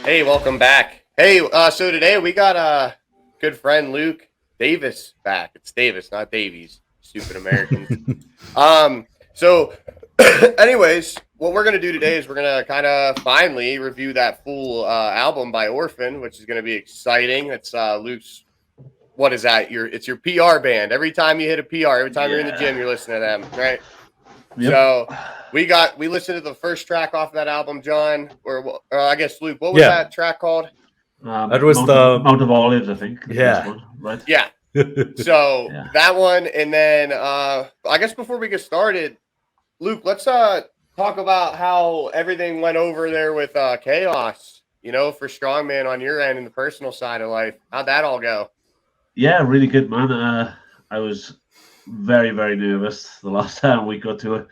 Hey, welcome back. Hey, so today we got good friend Luke Davis back. It's Davis, not Davies. Stupid Americans. So, anyways, what we're gonna do today is we're gonna kind of finally review that full album by Orphan, which is gonna be exciting. It's Luke's. What is that? It's your PR band. Every time you hit a PR, every time you're in the gym, you're listening to them, right? Yep. So we listened to the first track off of that album, John, or I guess Luke. What was Yeah. that track called? That was Mount of Olives, I think. The Yeah. first one, right? Yeah. So Yeah. that one, and then I guess before we get started, Luke, let's talk about how everything went over there with Kaos. You know, for Strongman on your end and the personal side of life. How'd that all go? Yeah, really good, man. I was very, very nervous the last time we got to it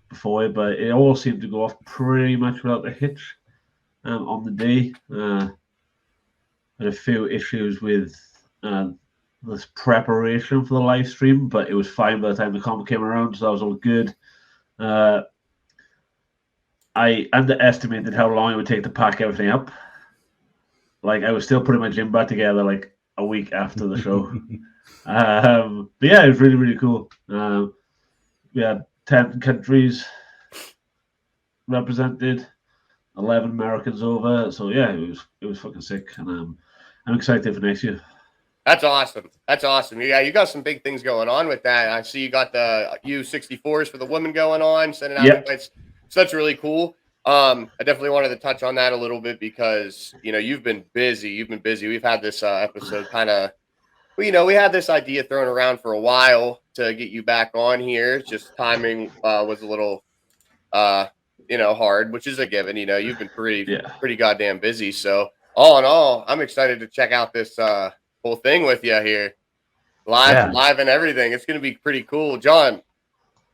before, but it all seemed to go off pretty much without a hitch on the day. Had a few issues with this preparation for the live stream, but it was fine by the time the comment came around, so that was all good. I underestimated how long it would take to pack everything up. Like, I was still putting my gym bag together like a week after the show. But yeah, it was really, really cool. We had 10 countries represented, 11 Americans over. So yeah, it was fucking sick, and I'm excited for next year. That's awesome. That's awesome. Yeah, you got some big things going on with that. I see you got the U64s for the women going on, sending out invites. So that's really cool. I definitely wanted to touch on that a little bit because, you know, you've been busy. We've had this episode kind of, well, you know, we had this idea thrown around for a while to get you back on here. Just timing was a little, you know, hard, which is a given. You know, you've been pretty goddamn busy. So all in all, I'm excited to check out this whole thing with you here, live and everything. It's going to be pretty cool. John,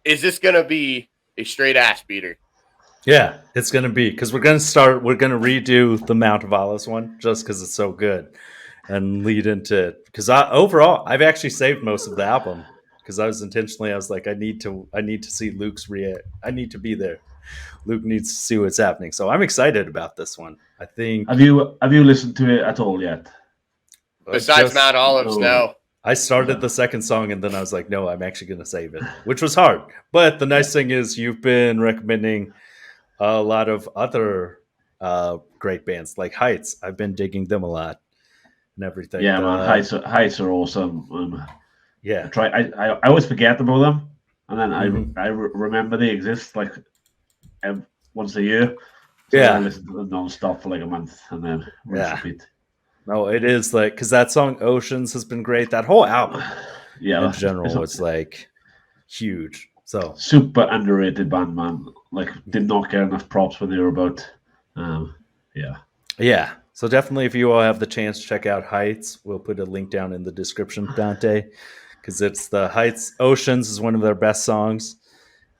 is this going to be a straight ass beater? Yeah, it's going to be, because we're going to redo the Mount of Olives one just because it's so good and lead into it. Because overall, I've actually saved most of the album because I was like, I need to see Luke's I need to be there. Luke needs to see what's happening. So I'm excited about this one. I think. Have you listened to it at all yet? Besides Mount Olives, no. I started the second song and then I was like, no, I'm actually going to save it, which was hard. But the nice thing is you've been recommending a lot of other great bands like Heights. I've been digging them a lot and everything. Yeah, man, Heights are awesome. Yeah, I always forget about them, and then I remember they exist like once a year. So I listen to them non-stop for like a month, and then repeat. No, it is like, because that song Oceans has been great. That whole album, in general, was like huge. So super underrated band, man. Like, did not get enough props when they were about. Yeah. So definitely, if you all have the chance, check out Heights. We'll put a link down in the description, Dante, because it's the Heights. Oceans is one of their best songs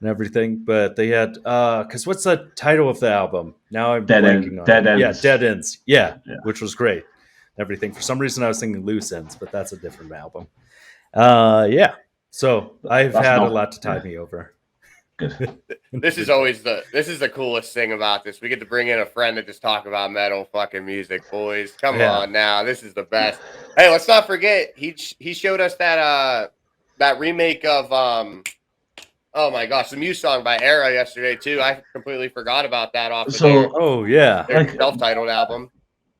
and everything. But they had, because what's the title of the album? Now I'm blanking on Dead Ends. Yeah, Dead Ends. Yeah, which was great. Everything. For some reason, I was thinking Loose Ends, but that's a different album. So I've had a lot to tie me over. Good. This is the coolest thing about this. We get to bring in a friend to just talk about metal fucking music, boys. Come on now. This is the best. Hey, let's not forget he showed us that remake of oh my gosh, the Muse song by Era yesterday too. I completely forgot about that off of their self-titled album.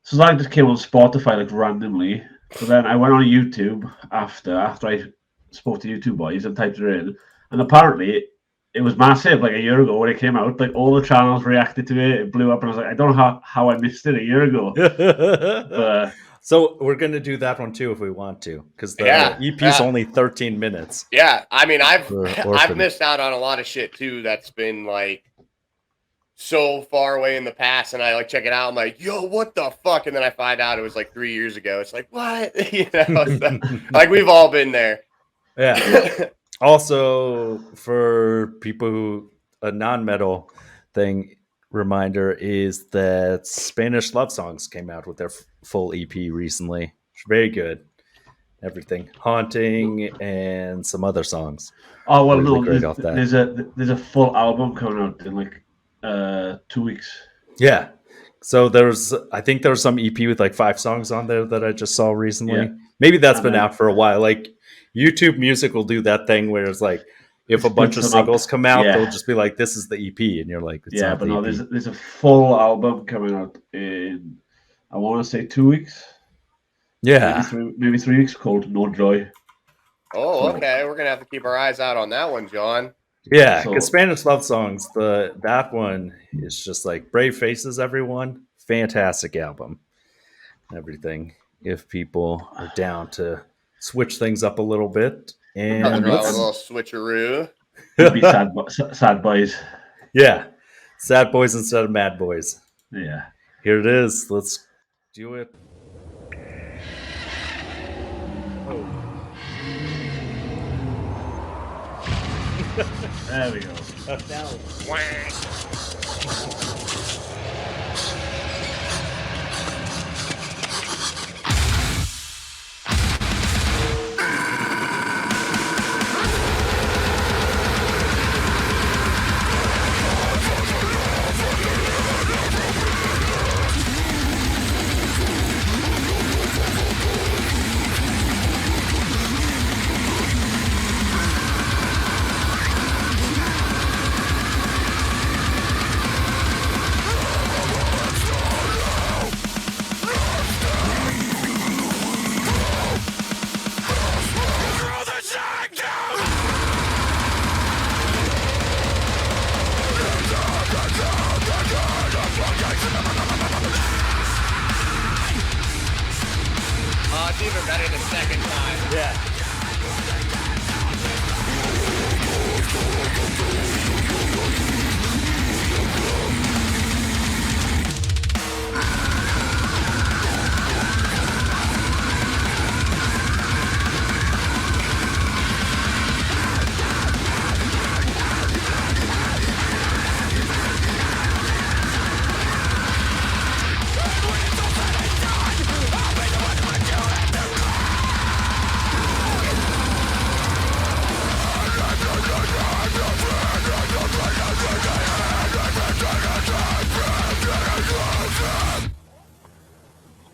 So that just came on Spotify like randomly. So then I went on YouTube after I spoke to YouTube boys and typed it in, and apparently it was massive like a year ago when it came out. Like, all the channels reacted to it. It blew up, and I was like, I don't know how I missed it a year ago. So we're gonna do that one too if we want to, because the EP is only 13 minutes. Yeah, I mean, I've missed out on a lot of shit too. That's been like so far away in the past, and I like check it out. I'm like, yo, what the fuck? And then I find out it was like 3 years ago. It's like, what? You know, so, like, we've all been there. Yeah. Also, for people who, a non-metal thing reminder is that Spanish Love Songs came out with their full EP recently. Very good. Everything, Haunting, and some other songs. Oh well, really there's a full album coming out in like 2 weeks. Yeah, So I think there was some EP with like 5 songs on there that I just saw recently. Yeah. Maybe that's And been then- out for a while. Like YouTube Music will do that thing where it's like, if a bunch of Splits them up. singles come out, Yeah. they'll just be like, "This is the EP," and you're like, "It's Yeah, not but the no, EP." there's a full album coming out in, I want to say 2 weeks. Yeah, maybe 3 weeks, called No Joy. Oh, So- okay. We're gonna have to keep our eyes out on that one, John. yeah. So- Because Spanish love songs, that one is just like Brave Faces. Everyone, fantastic album. Everything. If people are down to switch things up a little bit, Nothing and wrong with a little switcheroo. It'd be sad boys. yeah, Sad Boys instead of Mad Boys. Yeah. Here it is. Let's do it. There we go. It's even better the second time. Yeah.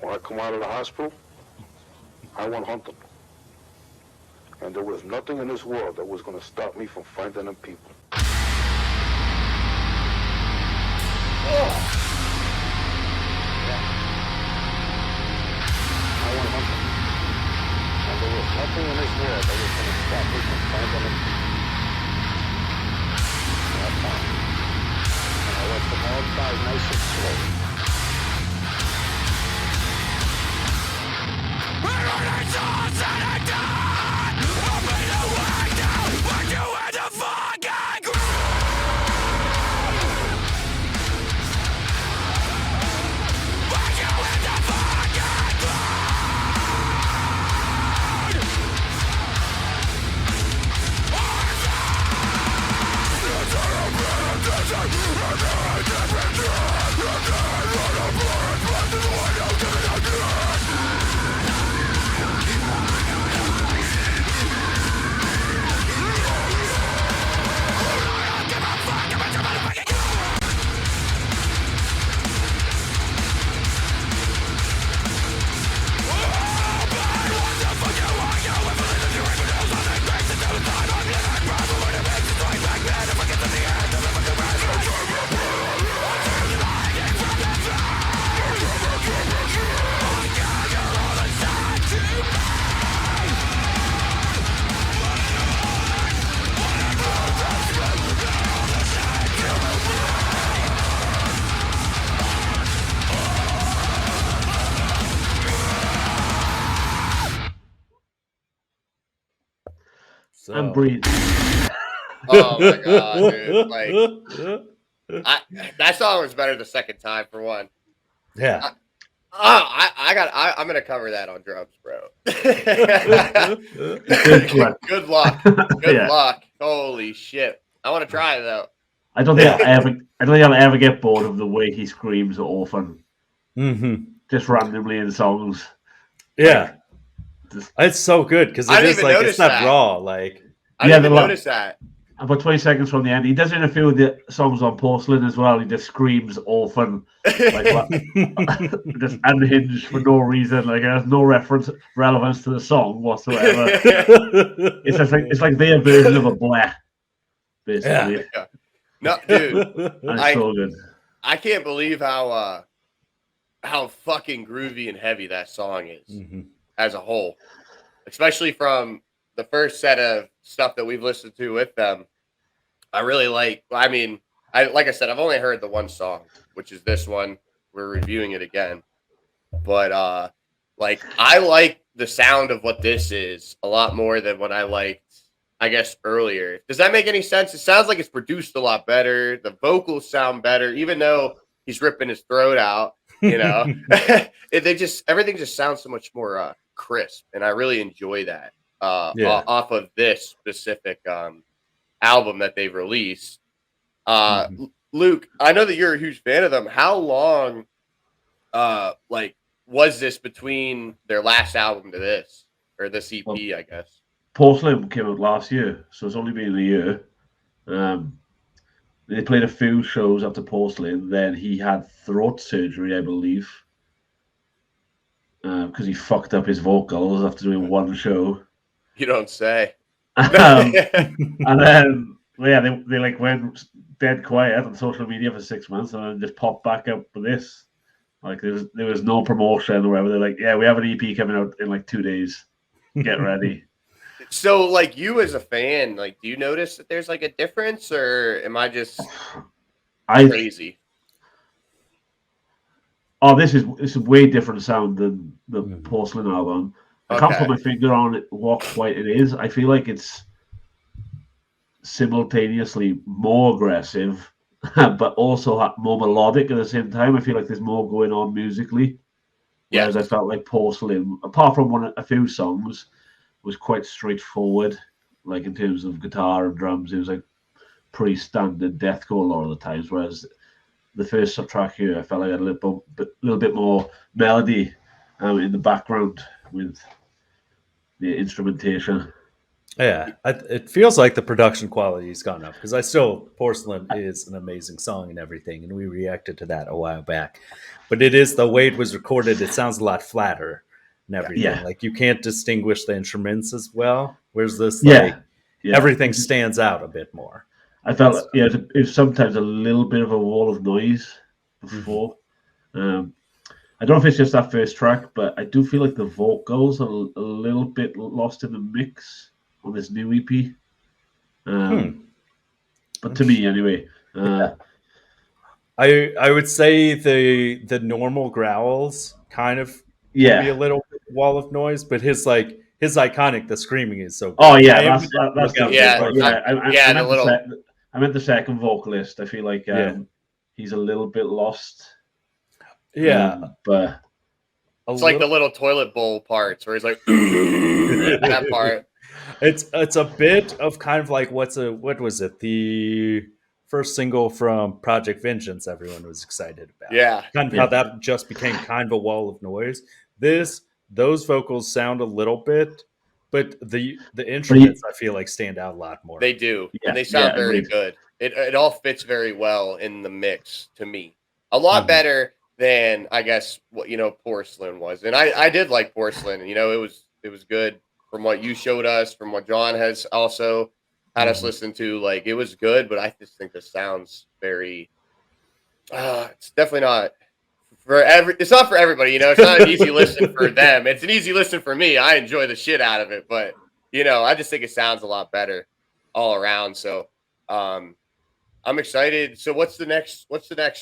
When I come out of the hospital, I went hunting. And there was nothing in this world that was going to stop me from finding them people. I went hunting. And there was nothing in this world that was going to stop me from finding them people. And I found them. And I let them all die nice and slow. So. And breathe. Oh my god, dude! Like, that song was better the second time for one. Yeah. I'm gonna cover that on drums, bro. Good luck. Good Yeah. luck. Holy shit! I want to try it though. I don't think I'll ever get bored of the way he screams at Orphan, Mm-hmm. just randomly in songs. Yeah. Just- It's so good because I it didn't is even like notice it's not that. raw. Like I Yeah, didn't even the notice that. about 20 seconds from the end. He does it in a few of the songs on Porcelain as well. He just screams Orphan, like just unhinged for no reason. Like, there's no relevance to the song whatsoever. It's like their version of a bleh, basically. Yeah. No, dude, And it's so good. I can't believe how fucking groovy and heavy that song is as a whole, especially from the first set of stuff that we've listened to with them. I really like. I mean, like I said, I've only heard the one song, which is this one. We're reviewing it again, but like I like the sound of what this is a lot more than what I liked, I guess, earlier. Does that make any sense? It sounds like it's produced a lot better. The vocals sound better, even though he's ripping his throat out. You know, everything just sounds so much more crisp, and I really enjoy that off of this specific album that they've released. Luke, I know that you're a huge fan of them. How long, like, was this between their last album to this, or this EP, I guess? Porcelain came out last year, so it's only been a year. They played a few shows after Porcelain. Then he had throat surgery, I believe, because he fucked up his vocals after doing one show. You don't say. And then, they like went dead quiet on social media for 6 months, and then just popped back up with this. Like, there was no promotion or whatever. They're like, yeah, we have an EP coming out in like 2 days. Get ready. So, like, you as a fan, like, do you notice that there's like a difference, or am I just crazy? Oh, this is way different sound than the Porcelain album. I can't put my finger on it what quite it is. I feel like it's simultaneously more aggressive, but also more melodic at the same time. I feel like there's more going on musically. Whereas I felt like Porcelain, apart from a few songs, was quite straightforward. Like, in terms of guitar and drums, it was like pretty standard deathcore a lot of the times. Whereas the first track here, I felt like I had a little bit more melody in the background with the instrumentation. Yeah, it feels like the production quality's gone up, because Porcelain is an amazing song and everything, and we reacted to that a while back. But it is the way it was recorded, it sounds a lot flatter and everything. Yeah. Like, you can't distinguish the instruments as well, whereas this, everything stands out a bit more. I felt, it was sometimes a little bit of a wall of noise before. I don't know if it's just that first track, but I do feel like the vocals are a little bit lost in the mix on this new EP. But to me, anyway. I would say the normal growls kind of be a little wall of noise, but his iconic, the screaming is so good. Oh yeah, that's I meant the second vocalist. I feel like he's a little bit lost. Yeah, but it's like the little toilet bowl parts where he's like that part. It's a bit of kind of like what was it? The first single from Project Vengeance everyone was excited about. Yeah. Kind of how that just became kind of a wall of noise. Those vocals sound a little bit, but the instruments I feel like stand out a lot more. They do. Yeah. And they sound very good. It all fits very well in the mix to me. A lot better than, I guess, what Porcelain was. And I did like Porcelain. It was good from what you showed us, from what John has also had us listen to. Like, it was good, but I just think this sounds very it's definitely not it's not for everybody, it's not an easy listen for them. It's an easy listen for me. I enjoy the shit out of it, but I just think it sounds a lot better all around. So I'm excited. So what's the next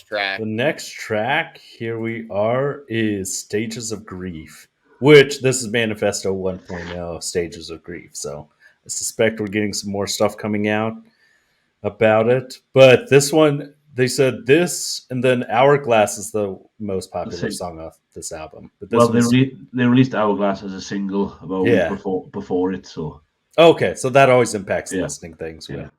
track? The next track, here we are, is Stages of Grief, which this is Manifesto 1.0 Stages of Grief. So I suspect we're getting some more stuff coming out about it. But this one, they said this, and then Hourglass is the most popular song off this album. But this they released Hourglass as a single about a week before it. So okay, so that always impacts listening things when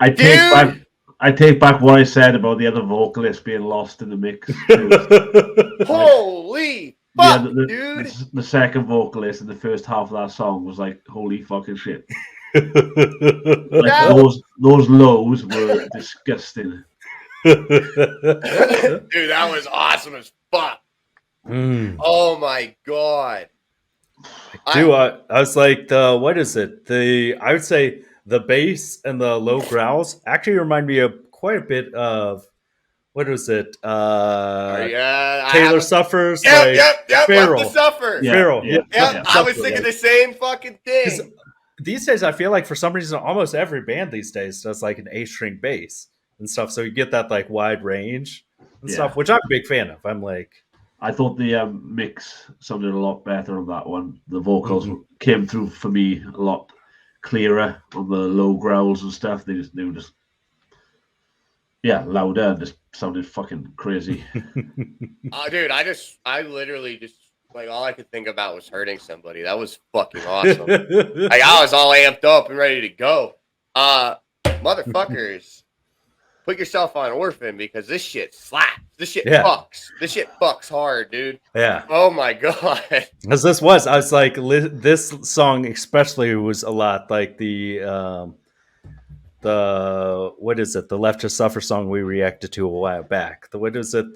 I take back what I said about the other vocalist being lost in the mix. Holy fuck, dude! The second vocalist in the first half of that song was like, holy fucking shit. Those lows were disgusting. Dude, that was awesome as fuck. Oh my god. I was like, what is it? I would say the bass and the low growls actually remind me of quite a bit of, what is it? Taylor Suffers. Yep. Feral. Left to Suffer. Feral. Yep. I was thinking the same fucking thing. These days, I feel like for some reason, almost every band these days does like an A-string bass and stuff. So you get that like wide range and stuff, which I'm a big fan of. I'm like, I thought the mix sounded a lot better on that one. The vocals came through for me a lot clearer on the low growls and stuff. They were just louder and just sounded fucking crazy. Dude, I literally just like all I could think about was hurting somebody. That was fucking awesome. Like I was all amped up and ready to go. Motherfuckers, put yourself on Orphan because this shit slaps. This shit fucks. This shit fucks hard, dude. Yeah. Oh my god. As I was like, this song especially was a lot like the what is it? The Left to Suffer song we reacted to a while back. What is it?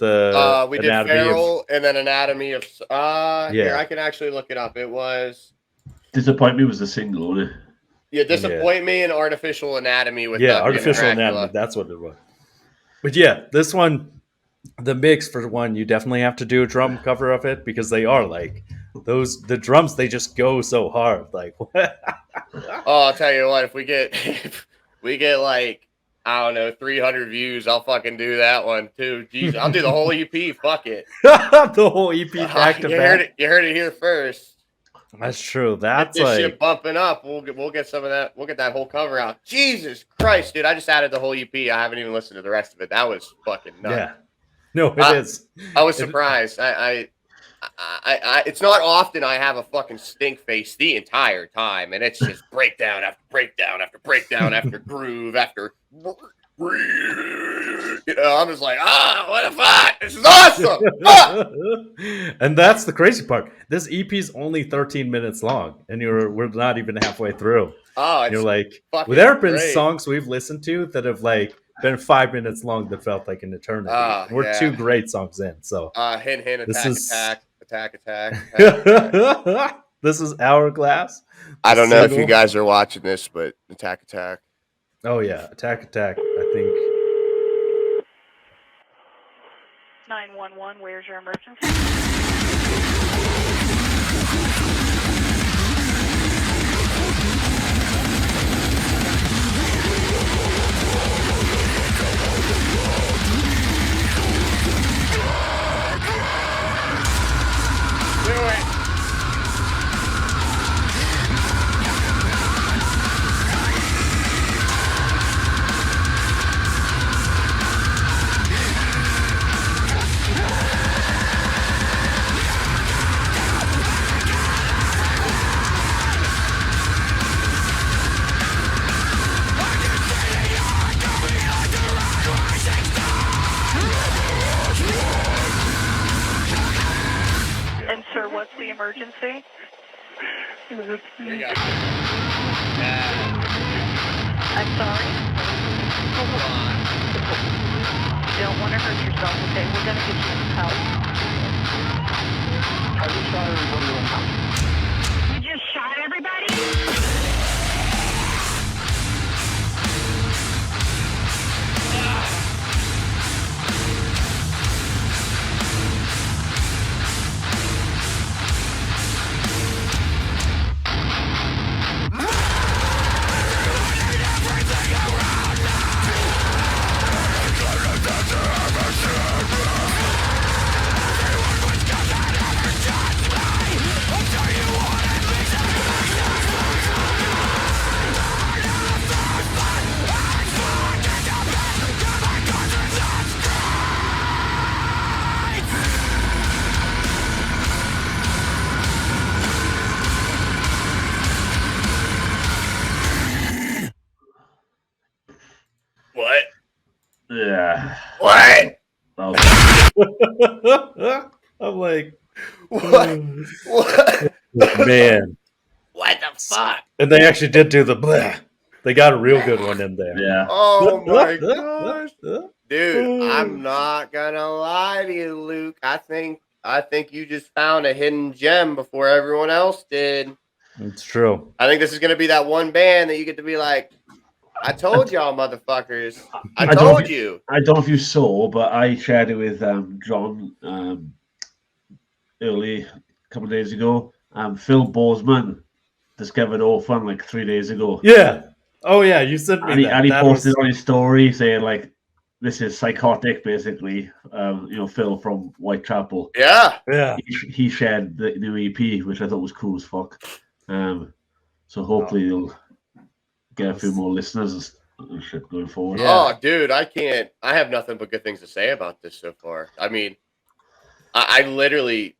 We did Feral and then Anatomy of. Here I can actually look it up. It was Disappoint Me was the single, wasn't it? Yeah, Disappoint Me and Artificial Anatomy with Artificial Anatomy. That's what it was. But yeah, this one, the mix for one, you definitely have to do a drum cover of it because they are like the drums. They just go so hard. Like, I'll tell you what. If we get like I don't know 300 views, I'll fucking do that one too. Jeez, I'll do the whole EP. Fuck it. The whole EP back to back. You heard it here first. That's true. That's this shit bumping up. We'll get some of that. We'll get that whole cover out. Jesus Christ, dude! I just added the whole EP. I haven't even listened to the rest of it. That was fucking nuts. Yeah. No, it is. I was surprised. I it's not often I have a fucking stink face the entire time, and it's just breakdown after breakdown after breakdown after groove after. You know, I'm just like, what the fuck? This is awesome. And that's the crazy part. This EP is only 13 minutes long, and we're not even halfway through. Oh, you're like, well, there have been songs we've listened to that have like been 5 minutes long that felt like an eternity. We're 2 great songs in. So, hint, attack. This is Hourglass. I don't know if you guys are watching this, but attack. Oh yeah, attack. I think. 911. Where's your emergency? Do it. Sir, what's the emergency? You got it. I'm sorry? You don't want to hurt yourself, okay? We're going to get you some help. You just shot everybody? Yeah. What? That I'm like, What? What? man. What the fuck? And they actually did do the blah. They got a real good one in there. yeah. Oh my gosh. Dude, I'm not gonna lie to you, Luke. I think you just found a hidden gem before everyone else did. It's true. I think this is gonna be that one band that you get to be like, I told y'all, motherfuckers. I don't told know you. I don't know if you saw, but I shared it with John early a couple of days ago. Phil Bozeman discovered Orphan like 3 days ago. Yeah. Oh yeah, you sent me that. And he That posted was- on his story saying like, "This is psychotic, basically." Phil from Whitechapel. Yeah. Yeah. He shared the new EP, which I thought was cool as fuck. So hopefully you'll get a few more listeners and shit going forward. Yeah. Oh, dude, I have nothing but good things to say about this so far. I mean, I literally,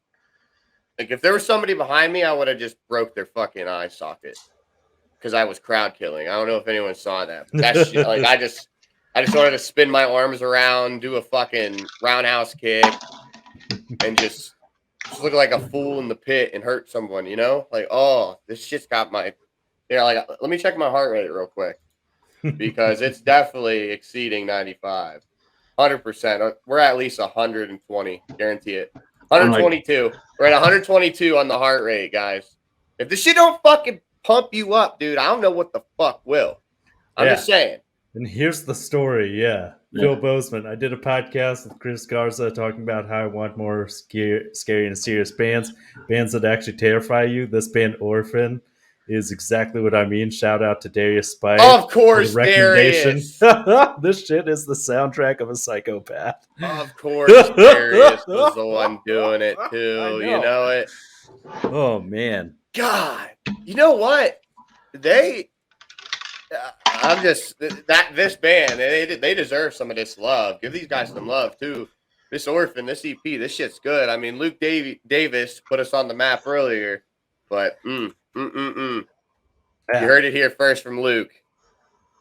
like, if there was somebody behind me, I would have just broke their fucking eye socket because I was crowd killing. I don't know if anyone saw that. But that shit, like, I just wanted to spin my arms around, do a fucking roundhouse kick, and just look like a fool in the pit and hurt someone, you know? Like, oh, this shit's got my, like, let me check my heart rate real quick because it's definitely exceeding 95. 100%. We're at least 120. Guarantee it. 122. We're at 122 on the heart rate, guys. If this shit don't fucking pump you up, dude, I don't know what the fuck will. I'm just saying. And here's the story. Yeah. Phil Bozeman. I did a podcast with Chris Garza talking about how I want more scary and serious bands that actually terrify you. This band Orphan is exactly what I mean. Shout out to Darius Spike. Of course, Darius. This shit is the soundtrack of a psychopath. Of course, Darius was the one doing it too. You know it. Oh man. God. You know what? I'm just this band. They deserve some of this love. Give these guys some love too. This Orphan, this EP, this shit's good. I mean, Luke Davis put us on the map earlier, but Yeah. You heard it here first from Luke.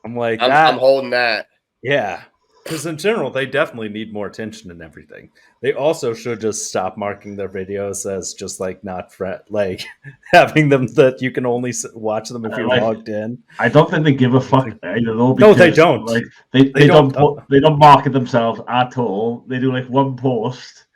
I'm like, I'm holding that. Yeah. Because in general, they definitely need more attention and everything. They also should just stop marking their videos as just like not like having them that you can only watch them if you're logged in. I don't think they give a fuck either though. No, they don't. Like they don't market themselves at all. They do like one post.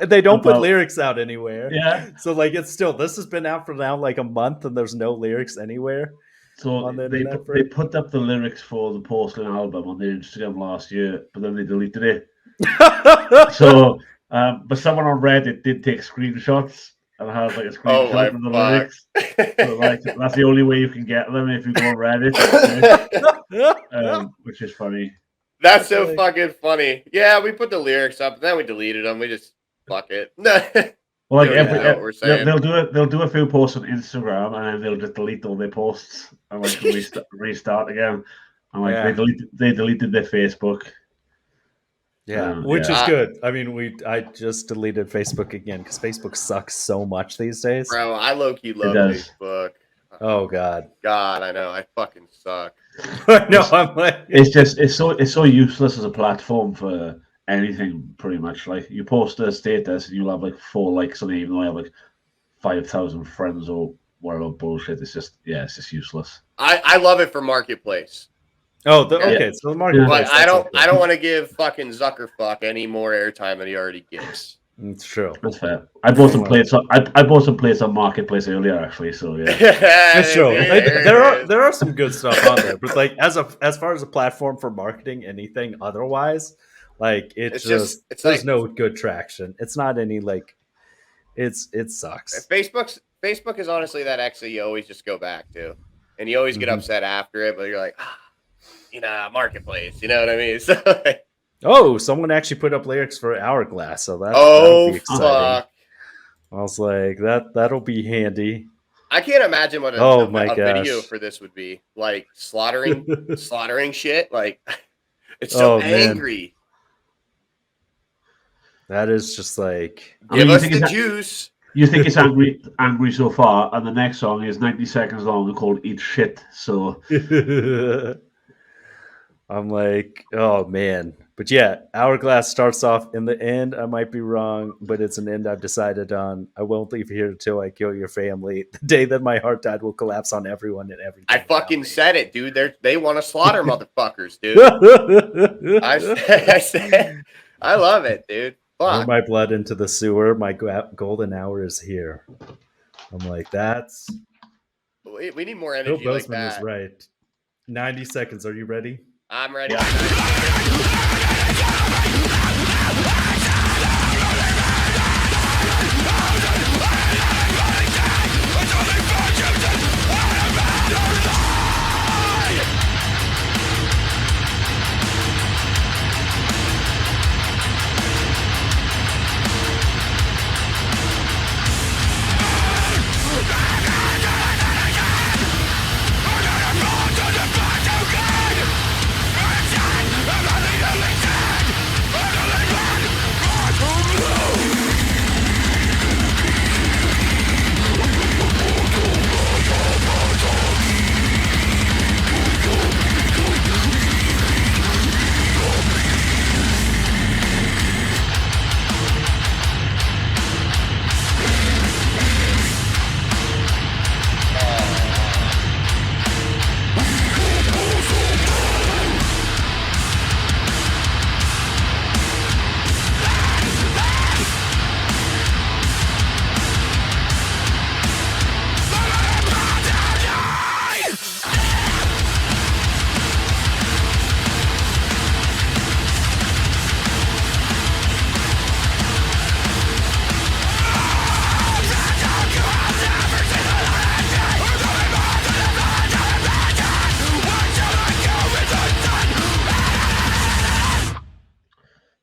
They don't put lyrics out anywhere. Yeah. So like it's still, this has been out for now like a month and there's no lyrics anywhere. So they put up the lyrics for the Porcelain album on their Instagram last year, but then they deleted it. So, but someone on Reddit did take screenshots and has like a screenshot of the lyrics. So like that's the only way you can get them if you go on Reddit, which is funny. That's so fucking funny. Yeah, we put the lyrics up, and then we deleted them. We just fuck it. Well, like they'll do a few posts on Instagram and then they'll just delete all their posts and like restart again. And like they deleted their Facebook. Yeah, which is good. I mean, I just deleted Facebook again because Facebook sucks so much these days. Bro, I low-key love Facebook. Oh God, I know. I fucking suck. No, I'm like, it's so useless as a platform for anything, pretty much. Like you post a status and you'll have like 4 likes on it, even though I have like 5,000 friends or whatever bullshit. It's just useless. I love it for marketplace. Oh, okay. So the marketplace. But I don't want to give fucking Zuckerfuck any more airtime than he already gets. It's true. That's fair. I bought some plates. I bought some plates on Marketplace earlier, actually. So yeah, that's true. There are some good stuff on there, but like as far as a platform for marketing anything otherwise, like there's like, no good traction. It's not any like it sucks. Facebook is honestly that exit you always just go back to, and you always get upset after it, but you're like, marketplace. You know what I mean? So, oh, someone actually put up lyrics for Hourglass, so that'll be exciting. Fuck. I was like, that'll be handy. I can't imagine what a video for this would be. Like slaughtering shit. Like it's so angry. That is just like give us the juice. You think it's angry so far, and the next song is 90 seconds long and called "Eat Shit." So I'm like, oh man. But yeah, Hourglass starts off in the end. I might be wrong, but it's an end I've decided on. I won't leave here until I kill your family. The day that my heart died will collapse on everyone and everything. I fucking said it, dude. They want to slaughter motherfuckers, dude. I said, I love it, dude. Pour Fuck. my blood into the sewer. My golden hour is here. I'm like, that's. We need more Bill energy like Bozeman is that. right. 90 seconds. Are you ready? I'm ready.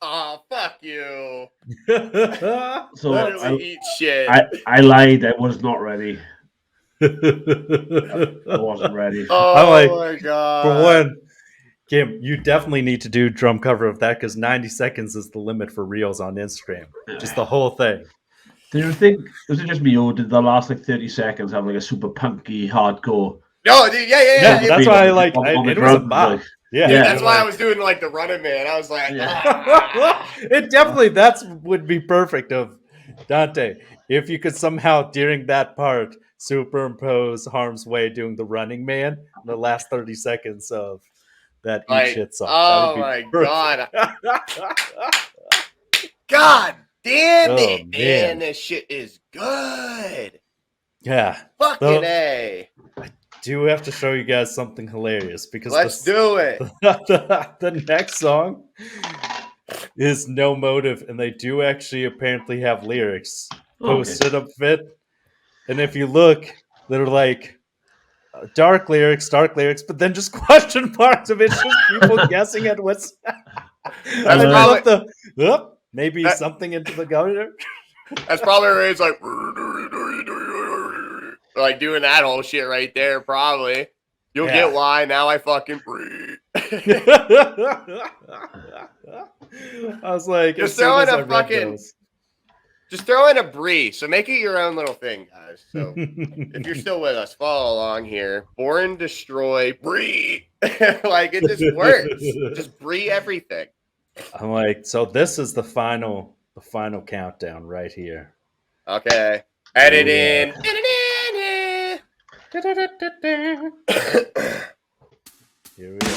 Oh, fuck you. So Literally eat shit. I lied. I was not ready. I wasn't ready. Oh I'm like, my god. For one, Kim, you definitely need to do drum cover of that because 90 seconds is the limit for reels on Instagram. Just the whole thing. Do you think, was it just me, or did the last like 30 seconds have like a super punky hardcore? No, dude, yeah. Yeah, but that's why I like on the it was a drums, bop. like, Yeah, Dude, Yeah. that's why I was doing like the Running Man. I was like, It definitely would be perfect of Dante if you could somehow during that part superimpose Harm's Way doing the Running Man in the last 30 seconds of that like, eat shit song. oh my god. God damn Oh, it, man. man. This shit is good. Yeah. Fucking A. Do have to show you guys something hilarious because Let's do it. the next song is No Motive, and they do actually apparently have lyrics posted up fit. And if you look, they're like dark lyrics, but then just question marks of it's just people guessing at what's. That's probably, maybe something into the governor. That's probably where it's like doing that whole shit right there. Probably. You'll get why. Now I fucking breathe. I was like, just throw in a fucking. Just throw in a brie. So make it your own little thing, guys. So if you're still with us, follow along here. Born, destroy, brie. Like it just works. Just brie everything. I'm like, so this is the final countdown right here. Okay. Edit in. Here we go.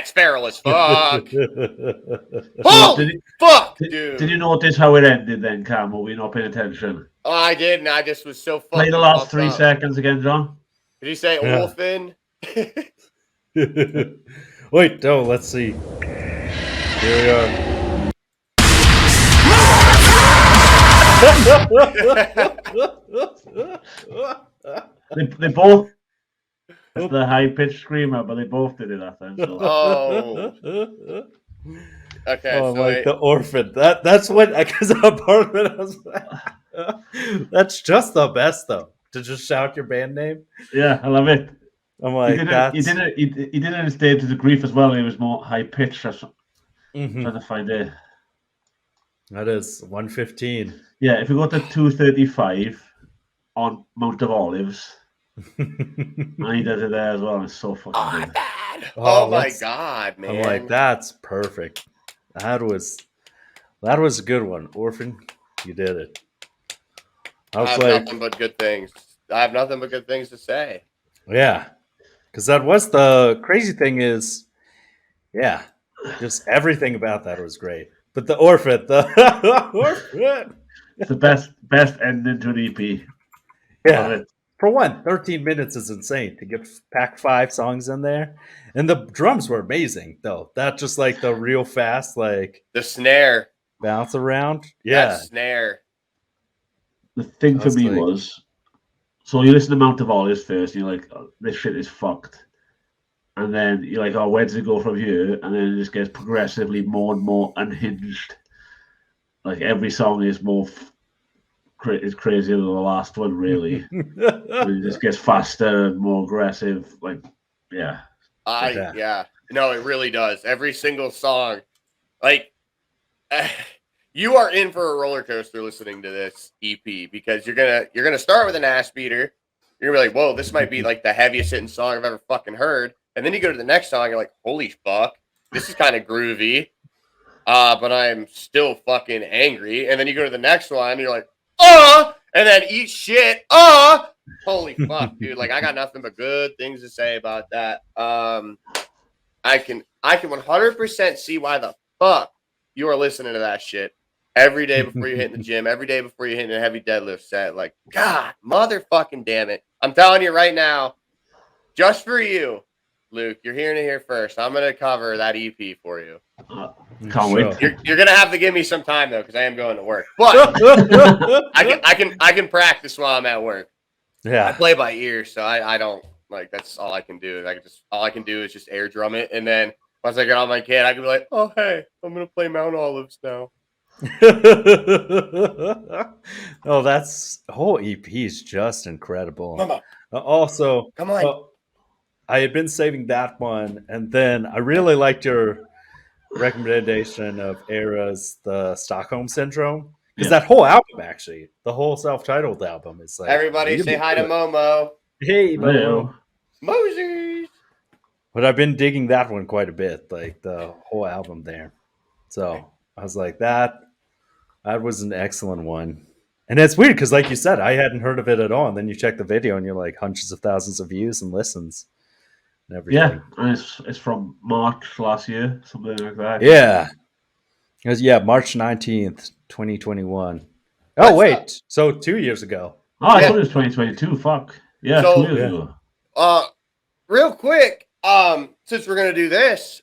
That's feral as fuck. Did Holy you- fuck, Did dude. you notice how it ended then, Cam? Were we not paying attention? Oh, I did, and I just was so fucking Play the last pumped 3 up. seconds again, John. Did he say Yeah. Orphan? Wait, no, let's see. Here we are. They both the high pitched screamer, but they both did it that time. So. Oh. Okay, Oh, so like the Orphan. That's what, because I'm part of it. I was like, that's just the best though. To just shout your band name. Yeah, I love it. I'm like, He did it in stages of grief as well. It was more high pitched. Mhm. Trying to find it. That is 115. Yeah, if we go to 235 on Mount of Olives, and he does it there as well. It's so fucking good. bad. Oh, Oh my that's- god, man. I'm like, that's perfect. That was a good one. Orphan, you did it. I I was have like, nothing but good things. I have nothing but good things to say. yeah. Because that was the crazy thing is, yeah, just everything about that was great. But the Orphan, Orphan. It's the best ending to an EP. Yeah. Love it. For one, 13 minutes is insane to get pack 5 songs in there. And the drums were amazing, though. That just like the real fast, like The snare. bounce around. Yeah. That snare. The thing for That's me like- was, so you listen to Mount of Olives first, and you're like, oh, this shit is fucked. And then you're like, oh, where does it go from here? And then it just gets progressively more and more unhinged. Like every song is more is crazier than the last one, really. It just gets faster and more aggressive. Like, yeah. Yeah. Yeah. No, it really does. Every single song. Like you are in for a roller coaster listening to this EP because you're gonna start with an ass beater. You're gonna be like, whoa, this might be like the heaviest hitting song I've ever fucking heard. And then you go to the next song, you're like, holy fuck, this is kind of groovy. But I'm still fucking angry. And then you go to the next one, and you're like, and then eat shit. Holy fuck, dude. Like I got nothing but good things to say about that. I can 100% see why the fuck you are listening to that shit every day before you hit the gym, every day before you hit a heavy deadlift set. Like, God, motherfucking damn it. I'm telling you right now, just for you, Luke, you're hearing it here first. I'm gonna cover that EP for you. Can't wait. You're gonna have to give me some time though, because I am going to work. But I can practice while I'm at work. I Yeah. play by ear, so I don't like that's all I can do. All I can do is just air drum it, and then once I get on my kid, I can be like, oh hey, I'm gonna play Mount Olives now. Oh, that's whole EP is just incredible. Mama, Also, come on. I had been saving that one, and then I really liked your recommendation of Era's "The Stockholm Syndrome" because that whole album, actually, the whole self-titled album, is like Everybody really say hi to good. Momo. Hey, Mo. Hello. Moses. But I've been digging that one quite a bit, like the whole album there. So I was like, that was an excellent one. And it's weird because, like you said, I hadn't heard of it at all. And then you check the video and you're like hundreds of thousands of views and listens and everything. Yeah, and it's from March last year, something like that. Yeah. It was, March 19th, 2021. Oh, That's wait. So 2 years ago. Oh, I Yeah. thought it was 2022. Fuck. Yeah, So- 2 years ago. Real quick, since we're gonna do this,